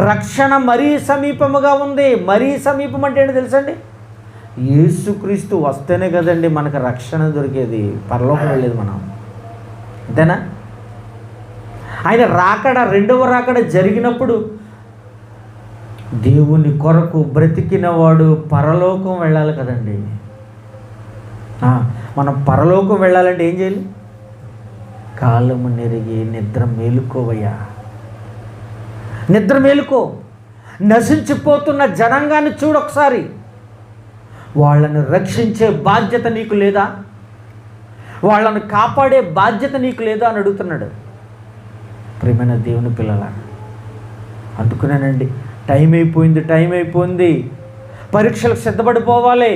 రక్షణ మరీ సమీపముగా ఉంది. మరీ సమీపం అంటే ఏంటో తెలుసండి? యేసుక్రీస్తు వస్తేనే కదండి మనకు రక్షణ దొరికేది, పరలోకం వెళ్ళేది మనం. అంతేనా? ఆయన రాకడ, రెండవ రాకడ జరిగినప్పుడు దేవుని కొరకు బ్రతికిన వాడు పరలోకం వెళ్ళాలి కదండి. మనం పరలోకం వెళ్ళాలంటే ఏం చేయాలి? కాలము నెరిగి నిద్ర మేలుకోవయ్యా, నిద్ర మేలుకో. నశించిపోతున్న జనాంగాన్ని చూడొకసారి. వాళ్ళను రక్షించే బాధ్యత నీకు లేదా? వాళ్ళను కాపాడే బాధ్యత నీకు లేదా అని అడుగుతున్నాడు. ప్రియమైన దేవుని పిల్లల, అందుకునేనండి టైం అయిపోయింది, పరీక్షలకు సిద్ధపడిపోవాలి.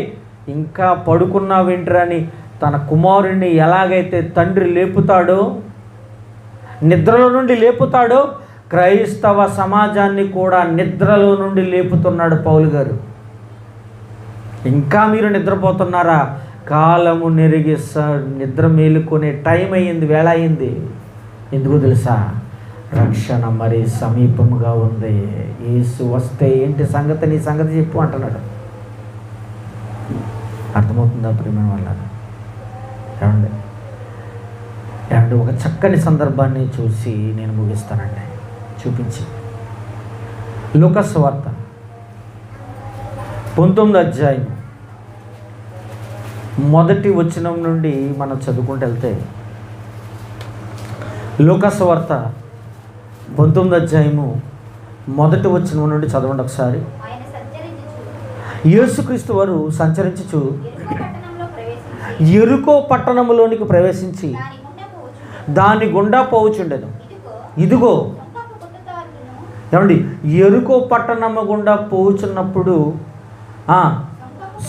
ఇంకా పడుకున్నావేంటని తన కుమారుణ్ణి ఎలాగైతే తండ్రి లేపుతాడో, నిద్రలో నుండి లేపుతాడో, క్రైస్తవ సమాజాన్ని కూడా నిద్రలో నుండి లేపుతున్నాడు పౌలు గారు. ఇంకా మీరు నిద్రపోతున్నారా? కాలము నెరిగి నిద్ర మేలుకునే టైం అయ్యింది, వేళ అయింది. ఎందుకు తెలుసా? రక్షణ మరి సమీపముగా ఉంది. యేసు వస్తే ఏంటి సంగతి, నీ సంగతి చెప్పు అంటున్నాడు. అర్థమవుతుందా ప్రియమైన వాళ్ళారా? ఏమండి ఒక చక్కని సందర్భాన్ని చూసి నేను ముగిస్తానండి, చూపించి. లూకా సువార్త 19వ అధ్యాయం మొదటి వచనం నుండి మనం చదువుకుంటూ వెళ్తే, లూకా సువార్త 19వ అధ్యాయము మొదటి వచనం నుండి చదవండి ఒకసారి. యేసుక్రీస్తు వారు సంచరించుచు యెరికో పట్టణములోనికి ప్రవేశించి దాని గుండా పోవుచుండెను. ఇదిగో ఏమండి, యెరికో పట్టణము గుండా పోవుచున్నప్పుడు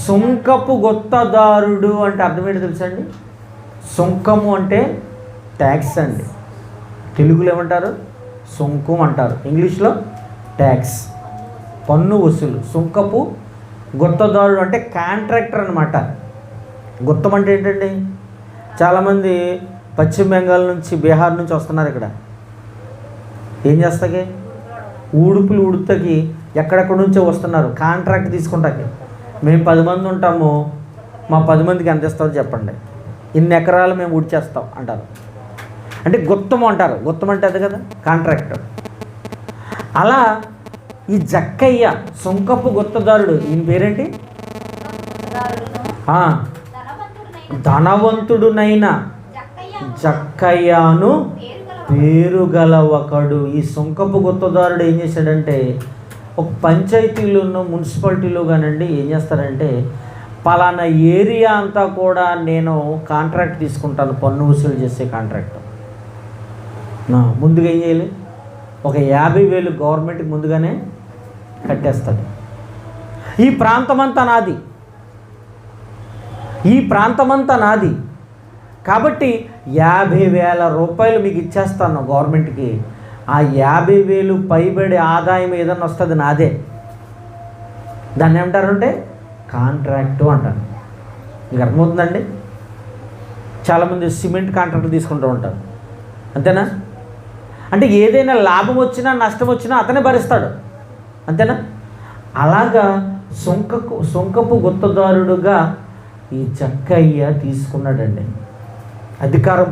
సుంకపు గొత్తదారుడు అంటే అర్థం ఏంటి తెలుసా అండి? సుంకము అంటే ట్యాక్స్ అండి. తెలుగులో ఏమంటారు? సుంకం అంటారు. ఇంగ్లీష్లో ట్యాక్స్, పన్ను వసూలు. సుంకపు గొత్తదారుడు అంటే కాంట్రాక్టర్ అనమాట. గుత్తం అంటే ఏంటండి? చాలామంది పశ్చిమ బెంగాల్ నుంచి, బీహార్ నుంచి వస్తున్నారు ఇక్కడ. ఏం చేస్తాకి? ఉడుపులు ఉడుతకి ఎక్కడెక్కడ నుంచో వస్తున్నారు కాంట్రాక్ట్ తీసుకుంటాకి. మేము 10 మంది ఉంటాము, మా 10 మందికి ఎంత ఇస్తారో చెప్పండి, ఇన్ని ఎకరాలు మేము ఉడిచేస్తాం అంటారు. అంటే గుత్తం అంటారు. గుత్తం అంటే అది కదా, కాంట్రాక్టర్. అలా ఈ జక్కయ్య సుంకపు గుత్తదారుడు, ఈయన పేరేంటి? ధనవంతుడునైన జక్కయ్యను పేరు గల ఒకడు. ఈ సుంకపు గుత్తదారుడు ఏం చేశాడంటే, ఒక పంచాయతీలోనూ మున్సిపాలిటీలో కానండి ఏం చేస్తారంటే, పలానా ఏరియా అంతా కూడా నేను కాంట్రాక్ట్ తీసుకుంటాను, పన్ను వసూలు చేసే కాంట్రాక్ట్. ముందుగా ఏం చేయాలి? ఒక 50,000 గవర్నమెంట్కి ముందుగానే కట్టేస్తాడు. ఈ ప్రాంతమంతా నాది, ఈ ప్రాంతమంతా నాది కాబట్టి 50,000 రూపాయలు మీకు ఇచ్చేస్తాను గవర్నమెంట్కి. ఆ 50,000 పైబడి ఆదాయం ఏదన్నా వస్తుంది నాదే. దాన్ని ఏమంటారంటే కాంట్రాక్టు అంటారు. మీకు అర్థమవుతుందండి? చాలామంది సిమెంట్ కాంట్రాక్ట్ తీసుకుంటూ ఉంటారు, అంతేనా? అంటే ఏదైనా లాభం వచ్చినా నష్టం వచ్చినా అతనే భరిస్తాడు, అంతేనా? అలాగా సుంకపు గుత్తదారుడుగా ఈ జక్కయ్య తీసుకున్నాడండి. అధికారం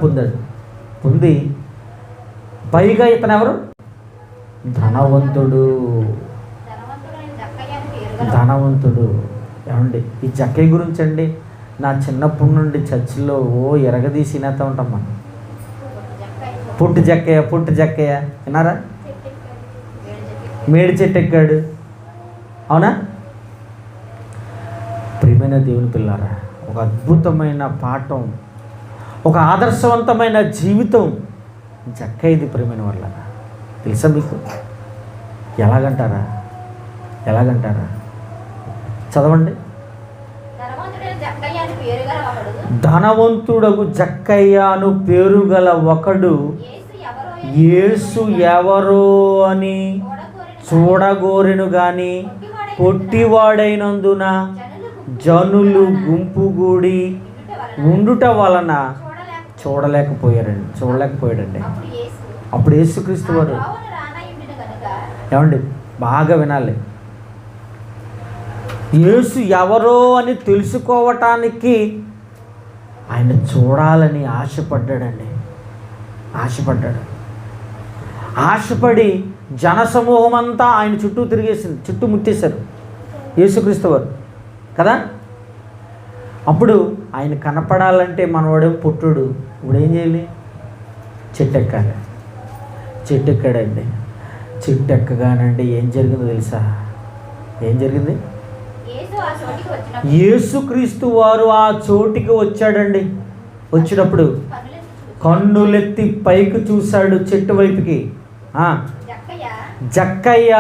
పొంది పైగా ఇతను ఎవరు? ధనవంతుడు. ఏమండి ఈ జక్కయ్య గురించి అండి నా చిన్నప్పటి నుండి చర్చిలో ఎరగదీసినేస్తూ ఉంటాం మనం. పుట్టు జక్కయ్య విన్నారా? మేడి చెట్టు ఎక్కాడు, అవునా? ప్రియమైన దేవుని పిల్లారా, ఒక అద్భుతమైన పాఠం, ఒక ఆదర్శవంతమైన జీవితం జక్కయ్యది. ప్రియమైన వాళ్ళ తెలుసా మీకు? ఎలాగంటారా? చదవండి. ధనవంతుడగు జక్కయ్యను పేరు గల ఒకడు యేసు ఎవరో అని చూడగోరెను గాని పొట్టివాడైనందున జనులు గుంపుగూడి ఉండుట వలన చూడలేకపోయాడండి. అప్పుడు యేసుక్రీస్తు వారు ఏమండి బాగా వినాలి. యేసు ఎవరో అని తెలుసుకోవటానికి ఆయన చూడాలని ఆశపడ్డాడండి. ఆశపడి జనసమూహం అంతా ఆయన చుట్టూ తిరిగేసింది, చుట్టుముట్టేశారు యేసుక్రీస్తు వారు కదా. అప్పుడు ఆయన కనపడాలంటే మనవాడేం పుట్టుడు, ఇప్పుడు ఏం చేయాలి? చెట్టు ఎక్కాలి. చెట్టు ఎక్కాడండి. చెట్టు ఎక్కగానండి ఏం జరిగిందో తెలుసా? ఏం జరిగింది? యేసుక్రీస్తు వారు ఆ చోటికి వచ్చాడండి. వచ్చినప్పుడు కన్నులెత్తి పైకి చూశాడు చెట్టు వైపుకి. జక్కయ్య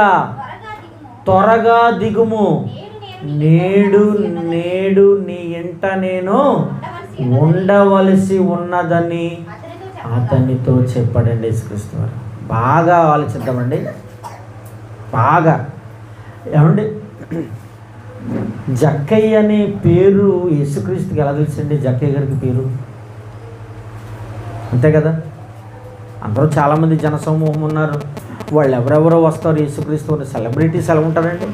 త్వరగా దిగుము, నేడు నీ ఇంట నేను ఉండవలసి ఉన్నదని అతనితో చెప్పాడండి యేసుక్రీస్తు వారు. బాగా ఆలోచిద్దామండి. బాగా ఏమండి, జక్కయ్య అనే పేరు యేసుక్రీస్తుకి ఎలా తెలుసండి? జక్కయ్య గారికి పేరు అంతే కదా. అందరూ చాలామంది జనసమూహం ఉన్నారు, వాళ్ళు ఎవరెవరో వస్తారు. యేసుక్రీస్తు సెలబ్రిటీస్ ఎలా ఉంటారండి?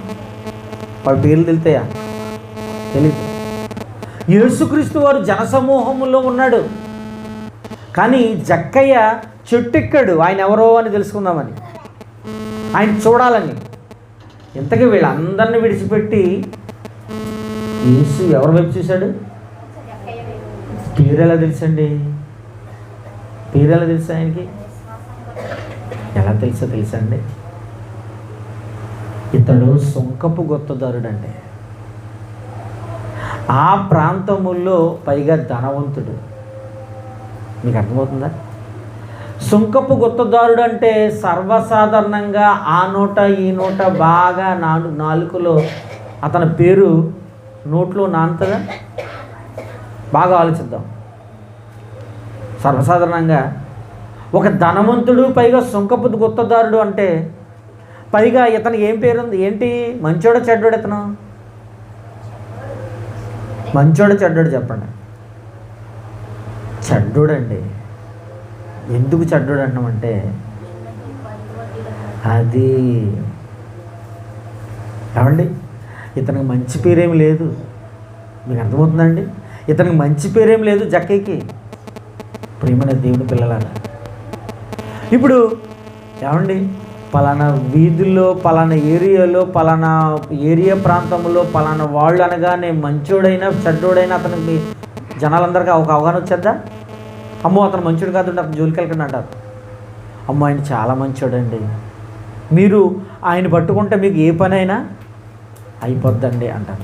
వాళ్ళ పేర్లు తెలుతాయా? తెలీదు. యేసుక్రీస్తు వారు జనసమూహంలో ఉన్నాడు, కానీ జక్కయ్య చెట్టెక్కాడు ఆయన ఎవరో అని తెలుసుకుందామని, ఆయన చూడాలని. ఇంతకీ వీళ్ళందరినీ విడిచిపెట్టి యేసు ఎవరి వైపు చూశాడు? పేరు ఎలా తెలుసండి? పేరు ఎలా తెలుసు ఆయనకి? ఎలా తెలుసా అండి? ఇతడు సుంకపు గుత్తదారుడు అండి. ఆ ప్రాంతముల్లో పైగా ధనవంతుడు. మీకు అర్థమవుతుందా? సుంకపు గుత్తదారుడు అంటే సర్వసాధారణంగా ఆ నోట ఈ నోట బాగా నాలుకలో అతని పేరు నోట్లో నానుతుందా? బాగా ఆలోచిద్దాం. సర్వసాధారణంగా ఒక ధనవంతుడు పైగా సుంకపు గుత్తదారుడు అంటే పైగా ఇతనికి ఏం పేరుంది? ఏంటి? మంచోడా చెడ్డోడు? ఇతను మంచోడా చెడ్డోడు చెప్పండి? చెడ్డోడండి. ఎందుకు చెడ్డోడు అంటామంటే అది ఏమండి, ఇతనికి మంచి పేరేమి లేదు. మీకు అర్థమవుతుందండి? ఇతనికి మంచి పేరేం లేదు జక్కయ్యకి. ప్రియమైన దేవుని పిల్లలారా, ఇప్పుడు ఏమండి, పలానా వీధుల్లో, పలానా ఏరియాలో, పలానా ఏరియా ప్రాంతంలో పలానా వాళ్ళు అనగానే మంచోడైనా చెడ్డోడైనా అతనికి జనాలందరికీ ఒక అవగాహన వచ్చేద్దా? అమ్మో అతను మంచోడు కాదు, అతను జోలికి వెళ్ళకండి అంటారు. అమ్మో ఆయన చాలా మంచోడండి, మీరు ఆయన పట్టుకుంటే మీకు ఏ పనైనా అయిపోద్దండి అంటారు.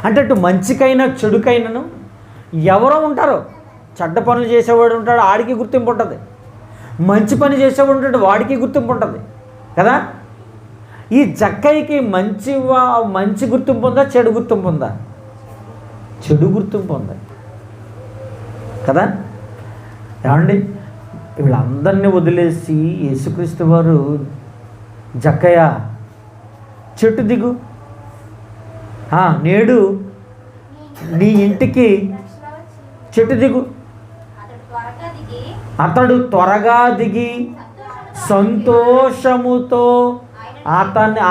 అంటే అటు మంచికైనా చెడుకైనాను ఎవరో ఉంటారో. చెడ్డ పనులు చేసేవాడు ఉంటాడు, ఆడికి గుర్తింపు ఉంటుంది. మంచి పని చేసేవాడు ఉంటాడు, వాడికి గుర్తింపు ఉంటుంది కదా. ఈ జక్కయ్యకి మంచి గుర్తింపు ఉందా, చెడు గుర్తింపు ఉందా? చెడు గుర్తింపు ఉంది కదా. ఏమండి, వీళ్ళందరినీ వదిలేసి యేసుక్రీస్తు వారు జక్కయ్య చెట్టు దిగు, నేడు నీ ఇంటికి చెట్టు దిగు. అతడు త్వరగా దిగి సంతోషముతో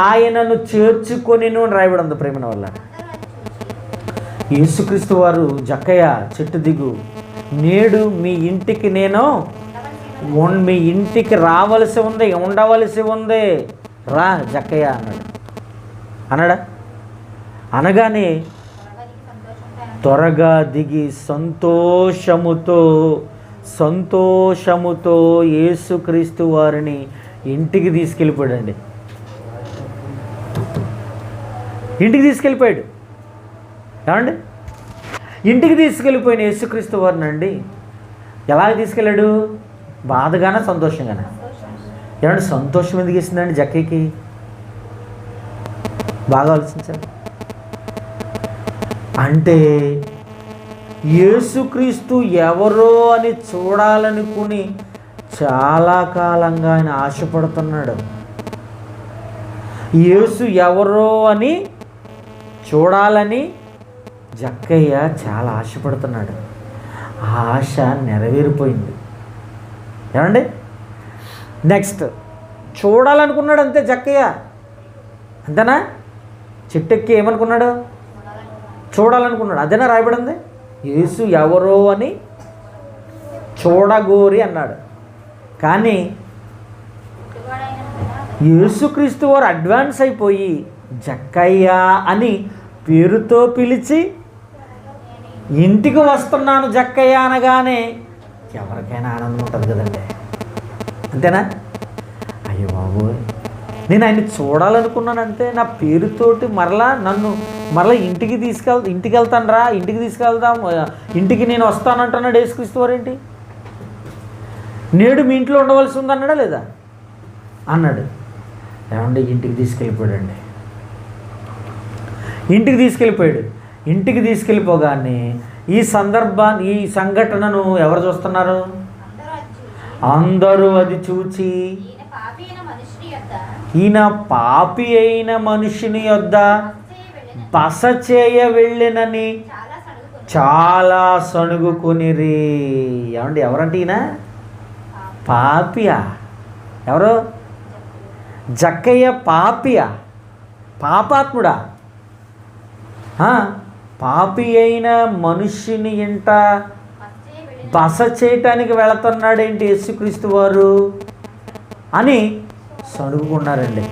ఆయనను చేర్చుకొని రాయబడి ఉంది. ప్రేమ వల్ల యేసుక్రీస్తు వారు జక్కయ్య చెట్టు దిగు, నేడు మీ ఇంటికి నేను మీ ఇంటికి రావలసి ఉంది, ఉండవలసి ఉంది, రా జక్కయ్య అన్నాడా? అనగానే త్వరగా దిగి సంతోషముతో యేసుక్రీస్తు వారిని ఇంటికి తీసుకెళ్ళిపోయాడండి. ఇంటికి తీసుకెళ్ళిపోయాడు. ఏమండి, ఇంటికి తీసుకెళ్ళిపోయిన యేసుక్రీస్తు వారిని అండి ఎలా తీసుకెళ్ళాడు? బాధగానా సంతోషంగానా? ఏమంటే సంతోషం ఎందుకు ఇస్తుందండి జక్కయ్యకి? బాగా ఆలోచించండి. అంటే యేసుక్రీస్తు ఎవరో అని చూడాలనుకుని చాలా కాలంగా ఆయన ఆశపడుతున్నాడు. యేసు ఎవరో అని చూడాలని జక్కయ్య చాలా ఆశపడుతున్నాడు. ఆ ఆశ నెరవేరిపోయింది. ఏమండి, నెక్స్ట్ చూడాలనుకున్నాడు అంతే జక్కయ్య. అంతేనా? చెట్టు ఎక్కి ఏమనుకున్నాడు? చూడాలనుకున్నాడు. అదేనా రాయబడింది? యేసు ఎవరో అని చూడగోరి అన్నాడు. కానీ యేసుక్రీస్తు వారు అడ్వాన్స్ అయిపోయి జక్కయ్య అని పేరుతో పిలిచి ఇంటికి వస్తున్నాను జక్కయ్య అనగానే ఎవరికైనా ఆనందం ఉంటుంది కదండి. అంతేనా? అయ్యో బాబోయ్, నేను ఆయన్ని చూడాలనుకున్నాను అంతే. నా పేరుతోటి నన్ను మరలా ఇంటికి వెళ్తాను రా, ఇంటికి తీసుకెళ్దాం, ఇంటికి నేను వస్తానంటున్నాడు యేసుక్రీస్తు వారేంటి? నేడు మీ ఇంట్లో ఉండవలసి ఉందన్నాడా లేదా? అన్నాడు. ఏమండి, ఇంటికి తీసుకెళ్ళిపోయాడండి. ఇంటికి తీసుకెళ్ళిపోగానే ఈ సంఘటనను ఎవరు చూస్తున్నారు? అందరూ అది చూచి ఈయన పాపి అయిన మనుషుని యొద్ద బస చేయ వెళ్ళినని చాలా సణుగుకొనిరి. ఏమండి, ఎవరంటే ఈయన పాపియా? ఎవరు? జక్కయ్య పాపియా? పాపాత్ముడా? పాపి అయిన మనుష్యుని ఇంట బస చేయటానికి వెళుతున్నాడేంటి యేసుక్రీస్తు వారు అని సణుగుకున్నారండి.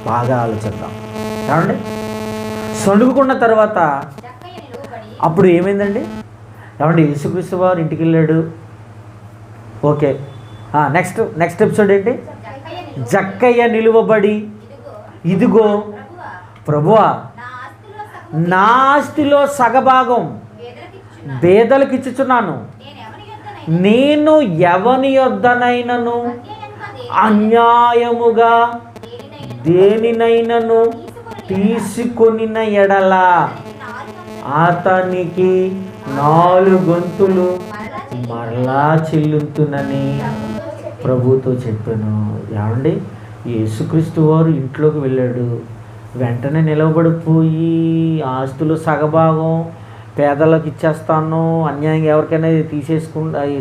బాగా ఆలోచిద్దాం. ఏమండి, సణుగుకున్న తర్వాత అప్పుడు ఏమైందండి? ఏమండి, యేసుక్రీస్తు వారు ఇంటికి వెళ్ళాడు. ఓకే, నెక్స్ట్ ఎపిసోడ్ ఏంటి? జక్కయ్య నిలువబడి, ఇదిగో ప్రభువా, నా ఆస్తిలో సగభాగం పేదలకు ఇచ్చుచున్నాను. నేను ఎవని యొద్దనైనను అన్యాయముగా దేనినైనను తీసుకొనిన ఎడల అతనికి 4 వంతులు మరలా చెల్లుతునని ప్రభుతో చెప్పాను. ఏమండి, యేసుక్రీస్తు వారు ఇంట్లోకి వెళ్ళాడు. వెంటనే నిలబడిపోయి ఆస్తులు సగభాగం పేదలకు ఇచ్చేస్తాను, అన్యాయంగా ఎవరికైనా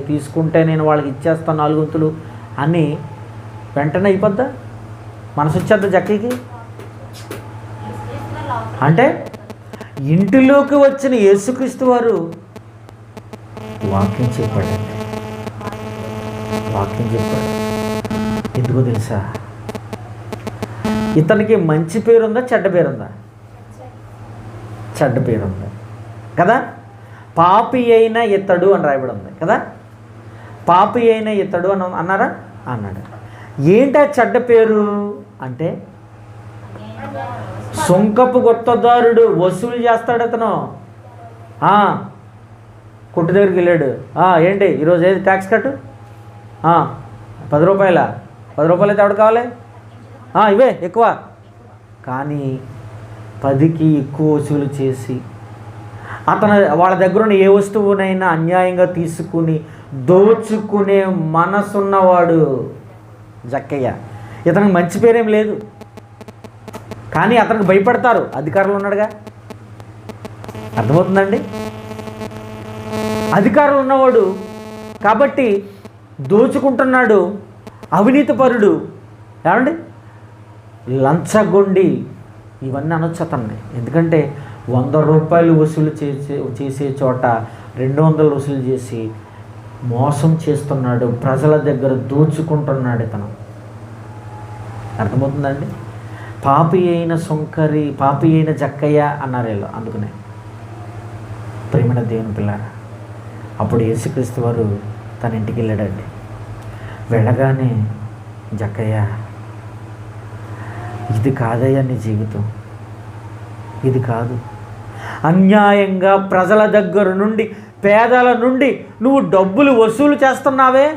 తీసుకుంటే నేను వాళ్ళకి ఇచ్చేస్తాను 4 వంతులు అని వెంటనే అయిపోద్దా? మనసు వచ్చేద్దా జక్కీకి? అంటే ఇంటిలోకి వచ్చిన యేసుక్రీస్తు వారు వాక్యం చెప్పాడండి. ఎందుకో తెలుసా? ఇతనికి మంచి పేరుందా, చెడ్డ పేరుందా? చెడ్డ పేరుంది కదా. పాపి అయిన ఇతడు అని రాయబడి ఉంది కదా. పాపి అయిన ఇతడు అని అన్నారా? అన్నాడు. ఏంటా చెడ్డ పేరు అంటే, సుంకపు గుత్తదారుడు, వసూలు చేస్తాడు అతను. కొట్టు దగ్గరికి వెళ్ళాడు. ఏంటి ఈరోజు ఏది ట్యాక్స్ కట్టు? 10 రూపాయలా? 10 రూపాయలు అయితే ఎవడు కావాలి? ఇవే ఎక్కువ. కానీ 10కి ఎక్కువ వసూలు చేసి వాళ్ళ దగ్గర ఉన్న ఏ వస్తువునైనా అన్యాయంగా తీసుకుని దోచుకునే మనసున్నవాడు జక్కయ్య. ఇతనికి మంచి పేరేం లేదు, కానీ అతనికి భయపడతారు. అధికారులు ఉన్నాడుగా. అర్థమవుతుందండి? అధికారులు ఉన్నవాడు కాబట్టి దోచుకుంటున్నాడు, అవినీతిపరుడు. ఏమండి, లంచగొండి ఇవన్నీ అనొచ్చు అతన్ని. ఎందుకంటే 100 రూపాయలు వసూలు చేసే చోట 200 వసూలు చేసి మోసం చేస్తున్నాడు, ప్రజల దగ్గర దోచుకుంటున్నాడు ఇతను. అర్థమవుతుందండి? పాపి అయిన జక్కయ్య అన్నారు వీళ్ళు. అందుకనే ప్రేమైన దేవుని పిల్లారా, అప్పుడు యేసుక్రీస్తు వారు తన ఇంటికి వెళ్ళాడండి. వెళ్ళగానే, జక్కయ్య, ఇది కాదయ్యా నీ జీవితం, ఇది కాదు. అన్యాయంగా ప్రజల దగ్గర నుండి, పేదల నుండి నువ్వు డబ్బులు వసూలు చేస్తున్నావే,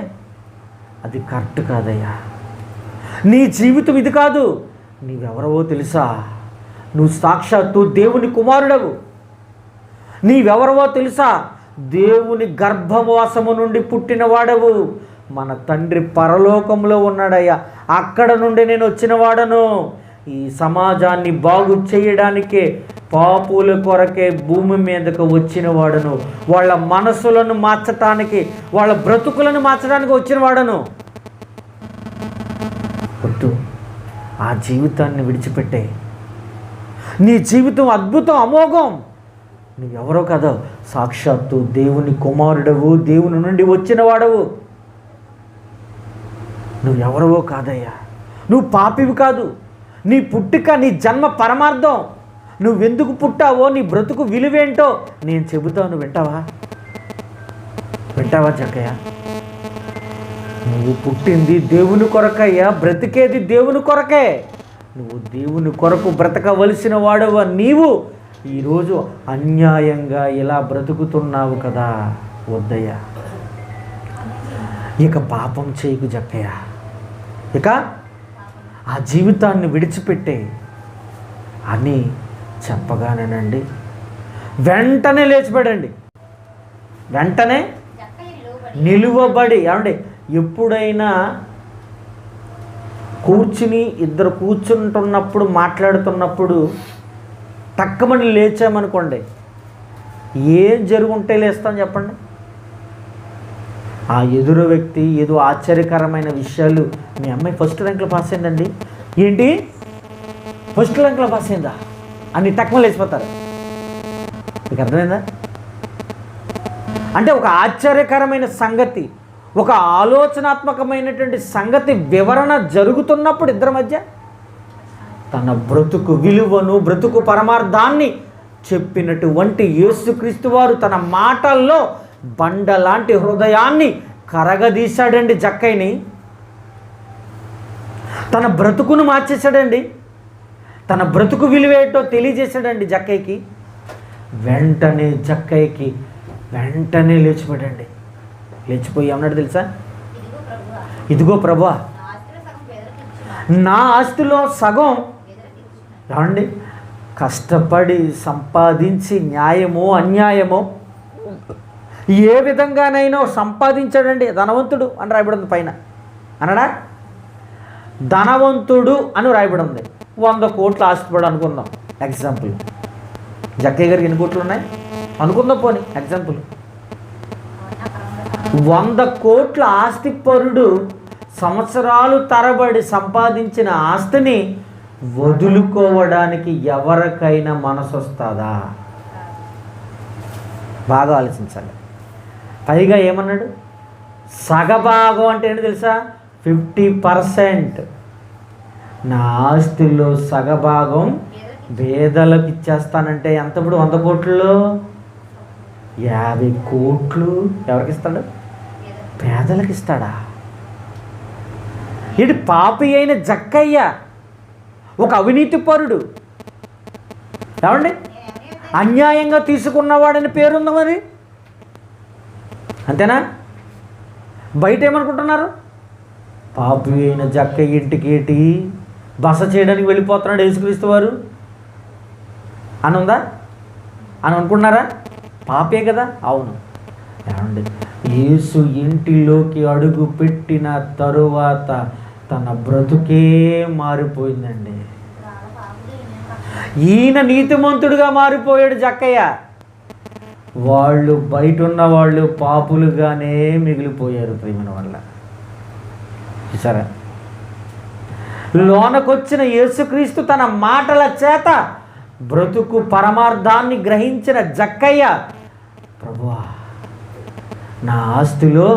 అది కరెక్ట్ కాదయ్యా. నీ జీవితం ఇది కాదు. నీవెవరవో తెలుసా? నువ్వు సాక్షాత్తు దేవుని కుమారుడవు. నీవెవరవో తెలుసా? దేవుని గర్భవాసము నుండి పుట్టినవాడవు. మన తండ్రి పరలోకంలో ఉన్నాడయ్యా, అక్కడ నుండి నేను వచ్చిన వాడను. ఈ సమాజాన్ని బాగు చేయడానికే, పాపుల కొరకే భూమి మీదకు వచ్చిన వాడను. వాళ్ళ మనసులను మార్చటానికి, వాళ్ళ బ్రతుకులను మార్చడానికి వచ్చిన వాడను. వద్దు, ఆ జీవితాన్ని విడిచిపెట్టే. నీ జీవితం అద్భుతం, అమోఘం. నువ్వెవరో కాదు, సాక్షాత్తు దేవుని కుమారుడవు, దేవుని నుండి వచ్చిన వాడవు. నువ్వెవరవో కాదయ్యా, నువ్వు పాపివి కాదు. నీ పుట్టుక, నీ జన్మ పరమార్థం, నువ్వెందుకు పుట్టావో, నీ బ్రతుకు విలువేంటో నేను చెబుతాను. వింటావా జక్కయ్య? నువ్వు పుట్టింది దేవుని కొరకయ్యా, బ్రతికేది దేవుని కొరకే. నువ్వు దేవుని కొరకు బ్రతకవలసిన వాడవా నీవు ఈరోజు అన్యాయంగా ఇలా బ్రతుకుతున్నావు కదా. వద్దయ్యా, ఇక పాపం చేయకు జక్కయ్య. ఇక ఆ జీవితాన్ని విడిచిపెట్టే అని చెప్పగానేనండి వెంటనే లేచిపడండి, వెంటనే నిలువబడి. ఏమండి, ఎప్పుడైనా ఇద్దరు కూర్చుంటున్నప్పుడు, మాట్లాడుతున్నప్పుడు టక్కమని లేచామనుకోండి, ఏం జరుగుంటే లేస్తాం చెప్పండి? ఆ ఎదురు వ్యక్తి ఏదో ఆశ్చర్యకరమైన విషయాలు, మీ అమ్మాయి ఫస్ట్ ర్యాంక్లో పాస్ అయిందండి, ఏంటి ఫస్ట్ ర్యాంక్లో పాస్ అయిందా అని టక్కమని లేచిపోతారు. మీకు అర్థమైందా? అంటే ఒక ఆశ్చర్యకరమైన సంగతి, ఒక ఆలోచనాత్మకమైనటువంటి సంగతి వివరణ జరుగుతున్నప్పుడు ఇద్దరి మధ్య తన బ్రతుకు విలువను, బ్రతుకు పరమార్థాన్ని చెప్పినటువంటి యేసుక్రీస్తు వారు తన మాటల్లో బండలాంటి హృదయాన్ని కరగదీశాడండి జక్కయ్యని. తన బ్రతుకును మార్చేశాడండి, తన బ్రతుకు విలువేటో తెలియజేశాడండి జక్కయ్యకి. వెంటనే జక్కయ్యకి వెంటనే లేచిపోయాడండి. లేచిపోయి ఏమన్నాడు తెలుసా? ఇదిగో ప్రభువా, నా ఆస్తిలో సగం ఏమండి కష్టపడి సంపాదించి, న్యాయమో అన్యాయమో ఏ విధంగానైనా సంపాదించాడండి. ధనవంతుడు అని రాయబడి ఉంది పైన, అనడా ధనవంతుడు అని రాయబడి ఉంది. 100 కోట్లు ఆస్తిపడు అనుకుందాం, ఎగ్జాంపుల్. జక్కయ్య గారికి ఎన్ని కోట్లు ఉన్నాయి అనుకుందాం, పోనీ ఎగ్జాంపుల్. 100 కోట్ల ఆస్తిపరుడు సంవత్సరాలు తరబడి సంపాదించిన ఆస్తిని వదులుకోవడానికి ఎవరికైనా మనసు వస్తుందా? బాగా ఆలోచించాలి. పైగా ఏమన్నాడు? సగభాగం అంటే ఏంటి తెలుసా? 50%. నా ఆస్తిలో సగభాగం పేదలకు ఇచ్చేస్తానంటే ఎంత? ఇప్పుడు 100 కోట్లలో 50 కోట్లు ఎవరికి ఇస్తాడు? పేదలకు ఇస్తాడా? ఇది పాపి అయిన జక్కయ్య, ఒక అవినీతిపరుడు, ఏమండి అన్యాయంగా తీసుకున్నవాడని పేరుంది మరి, అంతేనా? బయట ఏమనుకుంటున్నారు? పాపి అయిన జక్కయ్య ఇంటికి ఏంటి బస చేయడానికి వెళ్ళిపోతున్నాడు యేసుక్రీస్తు వారు అని ఉందా అని అనుకున్నారా? పాపే కదా. అవును. ఏమండి యేసు ఇంటిలోకి అడుగు పెట్టిన తరువాత తన బ్రతుకే మారిపోయిందండి. ఈయన నీతిమంతుడిగా మారిపోయాడు జక్కయ్య. వాళ్ళు బయట ఉన్న వాళ్ళు పాపులుగానే మిగిలిపోయారు ప్రేమల వల్ల. చూసారా? లోనకొచ్చిన యేసుక్రీస్తు తన మాటల చేత బ్రతుకు పరమార్థాన్ని గ్రహించిన జక్కయ్య, ప్రభువా నా ఆస్తిలో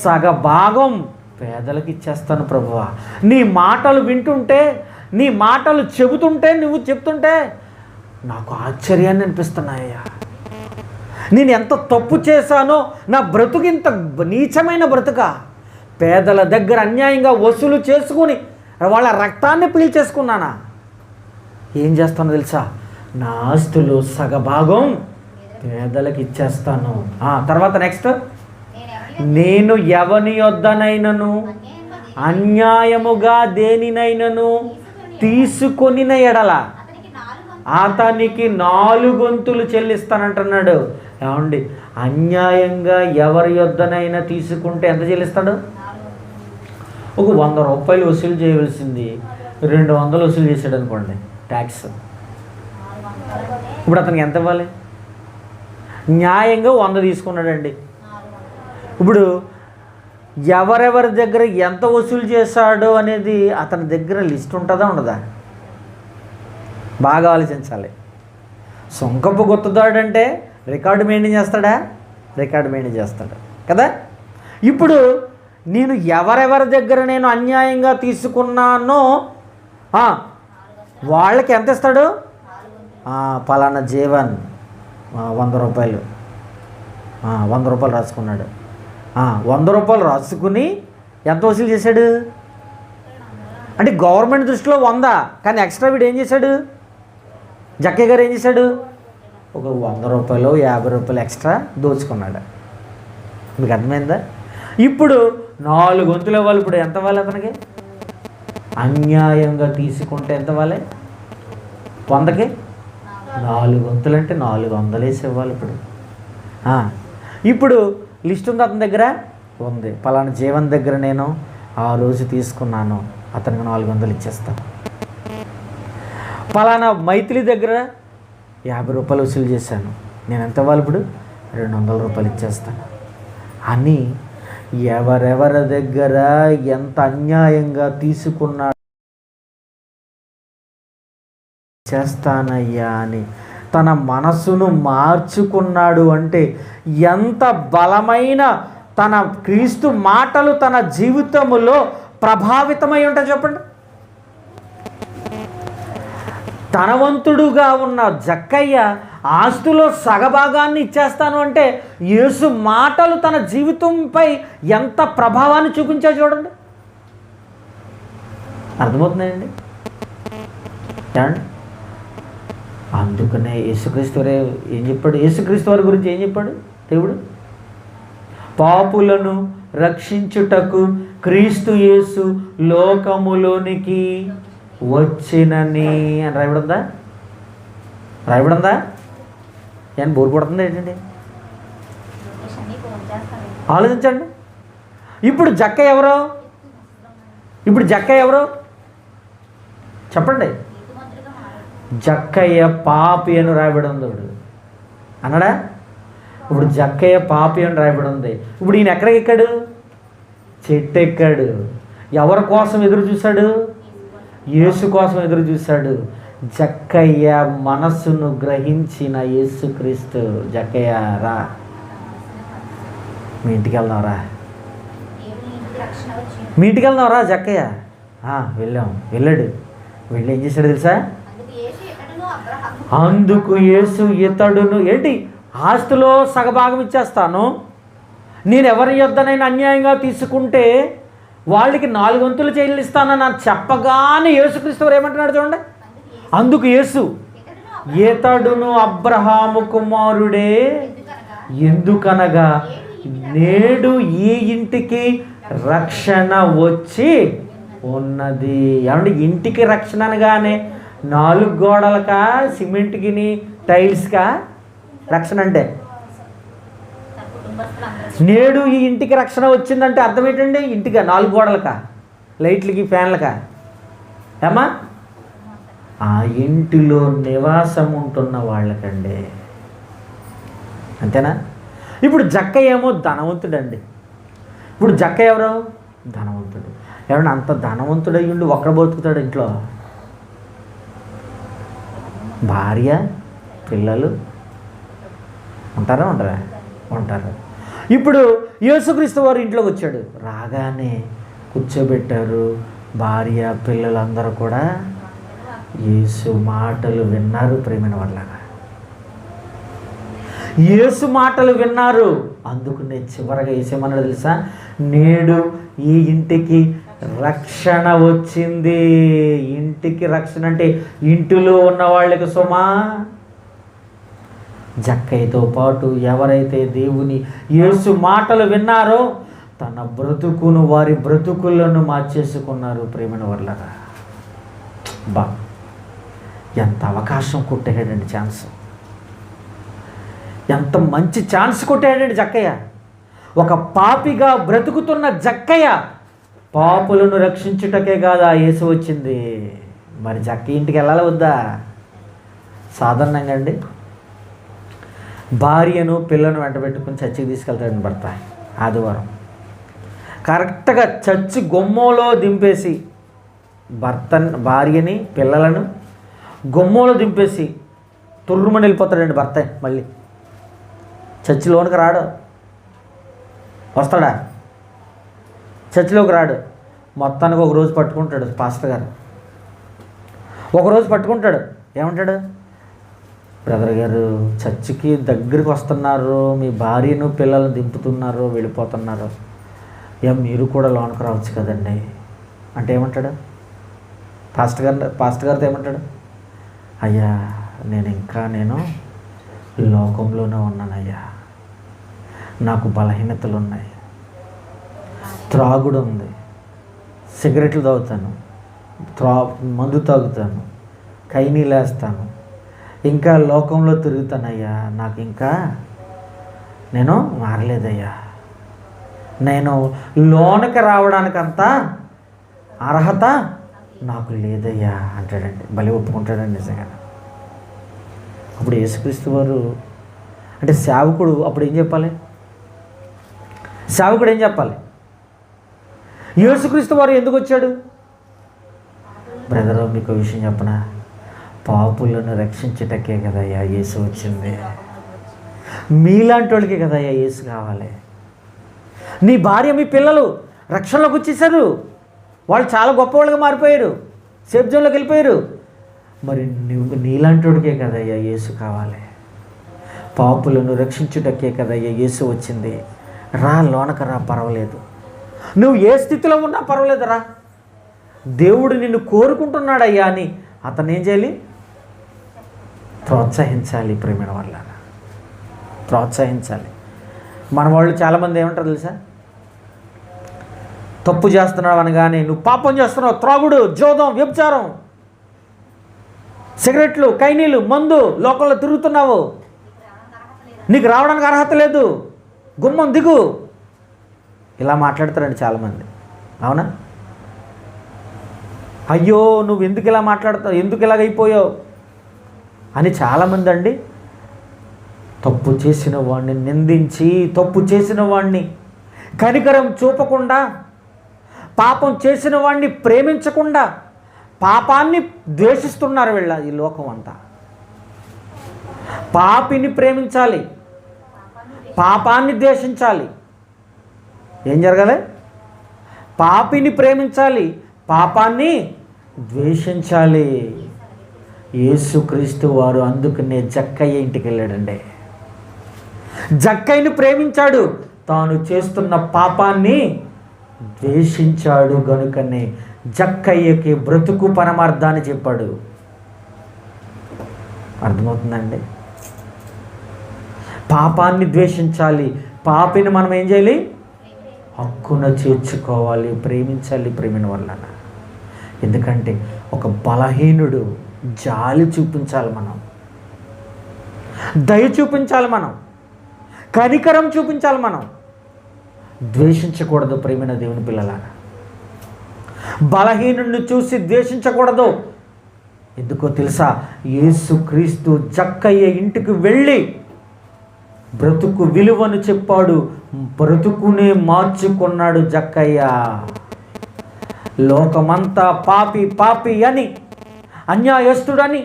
సగభాగం పేదలకు ఇచ్చేస్తాను ప్రభువా. నీ మాటలు వింటుంటే, నీ మాటలు చెబుతుంటే, నువ్వు చెప్తుంటే నాకు ఆశ్చర్యాన్ని అనిపిస్తున్నాయ్యా. నేను ఎంత తప్పు చేశానో, నా బ్రతుకు ఇంత నీచమైన బ్రతుక, పేదల దగ్గర అన్యాయంగా వసూలు చేసుకుని వాళ్ళ రక్తాన్ని పీల్చేసుకున్నానా? ఏం చేస్తానో తెలుసా? నా ఆస్తులు సగభాగం పేదలకు ఇచ్చేస్తాను. తర్వాత నెక్స్ట్, నేను ఎవని యొద్దనైనను అన్యాయముగా దేనినైనను తీసుకొనిన ఎడల అతనికి 4 వంతులు చెల్లిస్తానంటున్నాడు. ఏమండి అన్యాయంగా ఎవరి యొద్దనైనా తీసుకుంటే ఎంత చెల్లిస్తాడు? ఒక 100 రూపాయలు వసూలు చేయవలసింది 200 వసూలు చేశాడు అనుకోండి ట్యాక్స్. ఇప్పుడు అతనికి ఎంత ఇవ్వాలి? న్యాయంగా 100 తీసుకున్నాడండి. ఇప్పుడు ఎవరెవరి దగ్గర ఎంత వసూలు చేశాడో అనేది అతని దగ్గర లిస్ట్ ఉంటుందా ఉండదా? బాగా ఆలోచించాలి. సుంకపు గుత్తదాడంటే రికార్డు మెయింటైన్ చేస్తాడా? రికార్డు మెయింటైన్ చేస్తాడు కదా. ఇప్పుడు నేను ఎవరెవరి దగ్గర నేను అన్యాయంగా తీసుకున్నానో వాళ్ళకి ఎంత ఇస్తాడు? పలానా జీవన్ 100 రూపాయలు 100 రూపాయలు రాసుకున్నాడు. 100 రూపాయలు రాసుకుని ఎంత వసూలు చేశాడు అంటే గవర్నమెంట్ దృష్టిలో 100, కానీ ఎక్స్ట్రా వీడు ఏం చేశాడు? జక్కయ్య గారు ఏం చేశాడు? ఒక 100 రూపాయలు 50 రూపాయలు ఎక్స్ట్రా దోచుకున్నాడు. మీకు అర్థమైందా? ఇప్పుడు 4 వంతులు ఇవ్వాలి. ఇప్పుడు ఎంత ఇవ్వాలి అతనికి? అన్యాయంగా తీసుకుంటే ఎంత ఇవ్వాలి? 100కి 4 వంతులు అంటే 400 వేసి ఇవ్వాలి. ఇప్పుడు లిస్ట్ ఉంది అతని దగ్గర ఉంది. పలానా జీవన్ దగ్గర నేను ఆ రోజు తీసుకున్నాను, అతనికి 400 ఇచ్చేస్తాను. పలానా మైథిలి దగ్గర 50 రూపాయలు వసూలు చేశాను, నేను ఎంత ఇవ్వాలి? ఇప్పుడు 200 రూపాయలు ఇచ్చేస్తాను అని ఎవరెవరి దగ్గర ఎంత అన్యాయంగా తీసుకున్నా చేస్తానయ్యా అని తన మనసును మార్చుకున్నాడు. అంటే ఎంత బలమైన తన క్రీస్తు మాటలు తన జీవితంలో ప్రభావితమై ఉంటాయి చెప్పండి. ధనవంతుడుగా ఉన్న జక్కయ్య ఆస్తులో సగభాగాన్ని ఇచ్చేస్తాను అంటే యేసు మాటలు తన జీవితంపై ఎంత ప్రభావాన్ని చూపించాయో చూడండి. అర్థమవుతుందండి? అందుకనే యేసుక్రీస్తు వారు ఏం చెప్పాడు? యేసుక్రీస్తు వారి గురించి ఏం చెప్పాడు దేవుడు? పాపులను రక్షించుటకు క్రీస్తు యేసు లోకములోనికి వచ్చినని అని రాయబడిందా? ఏం బోరు కొడుతుంది ఏంటండి? ఆలోచించండి. ఇప్పుడు జక్కయ్య ఎవరు చెప్పండి? జక్కయ్య పాపి అని రాయబడి ఉంది అన్నాడా? ఇప్పుడు జక్కయ్య పాపి అని రాయబడి ఉంది. ఇప్పుడు ఈయన ఎక్కడికి ఎక్కాడు? చెట్టు ఎక్కాడు. ఎవరి కోసం ఎదురు చూశాడు? యేసు కోసం ఎదురు చూశాడు. జక్కయ్య మనస్సును గ్రహించిన యేసుక్రీస్తు, జక్కయ్య రా, మీ ఇంటికి వెళ్దాంరా, మీ ఇంటికి వెళ్దాంరా జక్కయ్య. వెళ్ళాడు. వెళ్ళి ఏం చేశాడు తెలుసా? అందుకు యేసు ఇతడును ఏంటి? ఆస్తిలో సగభాగం ఇచ్చేస్తాను, నేను ఎవరి యొద్దనైనా అన్యాయంగా తీసుకుంటే వాళ్ళకి 4 వంతులు చెల్లిస్తానని నాకు చెప్పగానే యేసుక్రీస్తు వారు ఏమంటున్నాడు చూడండి. అందుకు యేసు ఇతడును అబ్రహాము కుమారుడే, ఎందుకనగా నేడు ఈ ఇంటికి రక్షణ వచ్చి ఉన్నది. ఏమంటే ఇంటికి రక్షణ అనగానే 4 గోడలకా, సిమెంట్కి, టైల్స్కా రక్షణ అంటే? నేడు ఈ ఇంటికి రక్షణ వచ్చిందంటే అర్థం ఏంటండి? ఇంటికా, 4 గోడలకా, లైట్లకి, ఫ్యాన్లకా? ఏమా? ఆ ఇంటిలో నివాసం ఉంటున్న వాళ్ళకండి. అంతేనా? ఇప్పుడు జక్కయ్య ఏమో ధనవంతుడండి. ఇప్పుడు జక్కయ్య ఎవరు? ధనవంతుడు. ఏమన్నా అంత ధనవంతుడయ్యుండి ఒక్కడ బతుకుతాడు ఇంట్లో? భార్య, పిల్లలు ఉంటారా? ఉంటారు. ఇప్పుడు యేసుక్రీస్తు వారు ఇంట్లోకి వచ్చాడు. రాగానే కూర్చోబెట్టారు. భార్య, పిల్లలందరూ కూడా యేసు మాటలు విన్నారు. ప్రేమైన వాళ్ళగా యేసు మాటలు విన్నారు. అందుకనే చివరగా యేసేమన్నాడు తెలుసా? నేడు ఈ ఇంటికి రక్షణ వచ్చింది. ఇంటికి రక్షణ అంటే ఇంటిలో ఉన్న వాళ్ళకి సుమా. జక్కయ్యతో పాటు ఎవరైతే దేవుని యేసు మాటలు విన్నారో తన బ్రతుకును, వారి బ్రతుకులను మార్చేసుకున్నారు. ప్రేమైన వాళ్ళగా ఎంత అవకాశం కొట్టాడండి, ఛాన్స్. ఎంత మంచి ఛాన్స్ కొట్టాడండి జక్కయ్య. ఒక పాపిగా బ్రతుకుతున్న జక్కయ్య పాపులను రక్షించుటకే కాదా యేసు వచ్చింది. మరి జక్కయ్య ఇంటికి వెళ్ళాలి వద్దా? సాధారణంగా అండి భార్యను, పిల్లను వెంట పెట్టుకుని చర్చికి తీసుకెళ్తాడండి భర్త. ఆదివారం కరెక్ట్గా చర్చి గుమ్మంలో దింపేసి భార్యని, పిల్లలను గుమ్మంలో దింపేసి తుర్రుమని వెళ్ళిపోతాడండి భర్త. మళ్ళీ చర్చిలోనికి రాడు. వస్తాడా? చర్చిలోకి రాడు. మొత్తానికి ఒక రోజు పట్టుకుంటాడు పాస్టర్ గారు. ఒకరోజు పట్టుకుంటాడు. ఏమంటాడు? బ్రదర్ గారు, చర్చికి దగ్గరికి వస్తున్నారు, మీ భార్యను పిల్లలను దింపుతున్నారు, వెళ్ళిపోతున్నారు, మీరు కూడా లోనికి రావచ్చు కదండి అంటే ఏమంటాడు? పాస్టర్ గారితో ఏమంటాడు? అయ్యా, నేను లోకంలోనే ఉన్నానయ్యా, నాకు బలహీనతలు ఉన్నాయి, త్రాగుడు ఉంది, సిగరెట్లు తాగుతాను, మందు తాగుతాను, కైనీలేస్తాను, ఇంకా లోకంలో తిరుగుతానయ్యా, నాకు ఇంకా నేను మారలేదయ్యా, నేను లోనికి రావడానికంతా అర్హత నాకు లేదయ్యా అంటాడండి. బలి ఒప్పుకుంటాడండి నిజంగా. అప్పుడు యేసుక్రీస్తు వారు అంటే సేవకుడు అప్పుడు ఏం చెప్పాలి? సేవకుడు ఏం చెప్పాలి? యేసుక్రీస్తు వారు ఎందుకు వచ్చాడు? బ్రదర్, మీకు విషయం చెప్పనా, పాపులను రక్షించటకే కదయ్యా యేసు వచ్చింది. మీలాంటి వాళ్ళకే కదయ్యా యేసు కావాలి. నీ భార్య, మీ పిల్లలు రక్షణలోకి వచ్చేసారు, వాళ్ళు చాలా గొప్పవాళ్ళుగా మారిపోయారు, సేఫ్ జోన్లోకి వెళ్ళిపోయారు. మరి నువ్వు నీలాంటి వాడికే కదయ్యా యేసు కావాలి. పాపులను రక్షించుటకే కదయ్యా యేసు వచ్చింది. రా, లోనక రా, పర్వాలేదు. నువ్వు ఏ స్థితిలో ఉన్నా పర్వాలేదు, రా, దేవుడు నిన్ను కోరుకుంటున్నాడయ్యా అని అతను ఏం చేయాలి? ప్రోత్సహించాలి. ప్రేమైన వల్ల ప్రోత్సహించాలి. మన వాళ్ళు చాలామంది ఏమంటారు తెలుసా? తప్పు చేస్తున్నావు అనగానే, నువ్వు పాపం చేస్తున్నావు, త్రాగుడు, జోదం, వ్యభిచారం, సిగరెట్లు, కైనీలు, మందు, లోకంలో తిరుగుతున్నావు, నీకు రావడానికి అర్హత లేదు, గుమ్మం దిగు, ఇలా మాట్లాడతారండి చాలామంది. అవునా? అయ్యో, నువ్వు ఎందుకు ఇలా మాట్లాడతావు, ఎందుకు ఇలాగైపోయావు అని చాలామంది అండి తప్పు చేసిన వాడిని నిందించి, తప్పు చేసిన వాడిని కనికరం చూపకుండా, పాపం చేసిన వాడిని ప్రేమించకుండా పాపాన్ని ద్వేషిస్తున్నారు వీళ్ళ ఈ లోకం అంతా. పాపిని ప్రేమించాలి, పాపాన్ని ద్వేషించాలి. ఏం జరగాలి? పాపిని ప్రేమించాలి, పాపాన్ని ద్వేషించాలి. యేసుక్రీస్తు వారు అందుకనే జక్కయ్య ఇంటికి వెళ్ళాడండి. జక్కయ్యను ప్రేమించాడు, తాను చేస్తున్న పాపాన్ని ద్వేషించాడు. గనుకనే జక్కయ్యకి బ్రతుకు పరమార్థాన్ని చెప్పాడు. అర్థమవుతుందండి? పాపాన్ని ద్వేషించాలి, పాపిని మనం ఏం చేయాలి? హక్కున చేర్చుకోవాలి, ప్రేమించాలి. ప్రేమిన వల్ల ఎందుకంటే ఒక బలహీనుడు జాలి చూపించాలి, మనం దయ చూపించాలి, మనం కనికరం చూపించాలి, మనం ద్వేషించకూడదు. ప్రేమైన దేవుని పిల్లలారా, బలహీనుడిని చూసి ద్వేషించకూడదు. ఎందుకో తెలుసా? యేసుక్రీస్తు జక్కయ్య ఇంటికి వెళ్ళి బ్రతుకు విలువను చెప్పాడు, బ్రతుకునే మార్చుకున్నాడు జక్కయ్య. లోకమంతా పాపి పాపి అని, అన్యాయస్తుడని,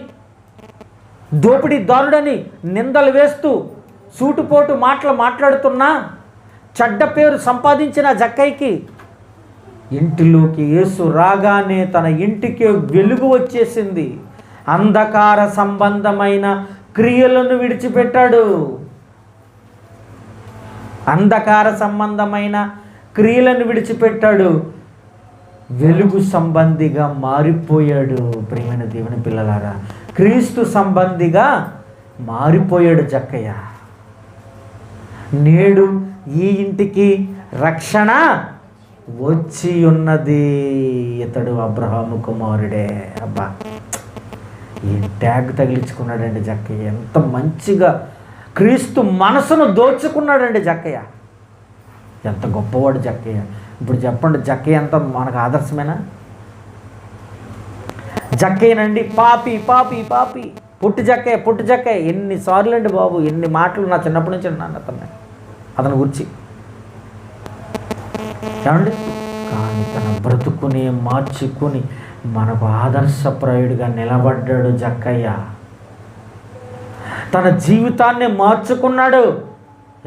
దోపిడీదారుడని నిందలు వేస్తూ సూటుపోటు మాటలు మాట్లాడుతున్నా చెడ్డ పేరు సంపాదించిన జక్కయ్యకి ఇంటిలోకి యేసు రాగానే తన ఇంటికి వెలుగు వచ్చేసింది. అంధకార సంబంధమైన క్రియలను విడిచిపెట్టాడు. అంధకార సంబంధమైన క్రియలను విడిచిపెట్టాడు, వెలుగు సంబంధిగా మారిపోయాడు. ప్రియమైన దేవుని పిల్లలారా, క్రీస్తు సంబంధిగా మారిపోయాడు జక్కయ్య. నేడు ఈ ఇంటికి రక్షణ వచ్చి ఉన్నది, ఇతడు అబ్రహాము కుమారుడే. అబ్బా, ఈ ట్యాగ్ తగిలించుకున్నాడండి జక్కయ్య. ఎంత మంచిగా క్రీస్తు మనసును దోచుకున్నాడండి జక్కయ్య. ఎంత గొప్పవాడు జక్కయ్య. ఇప్పుడు చెప్పండి, జక్కయ్య ఎంత మనకు ఆదర్శమేనా? జక్కయ్యనండి పాపి పాపి పాపి, పుట్టి జక్కయ్య పుట్టి జక్కయ్య, ఎన్నిసార్లు అండి బాబు, ఎన్ని మాటలు నా చిన్నప్పటి నుంచి అన్నాను అతని గురించి. ఏమండి? కానీ తన బ్రతుకుని మార్చుకుని మనకు ఆదర్శప్రాయుడిగా నిలబడ్డాడు జక్కయ్య. తన జీవితాన్ని మార్చుకున్నాడు.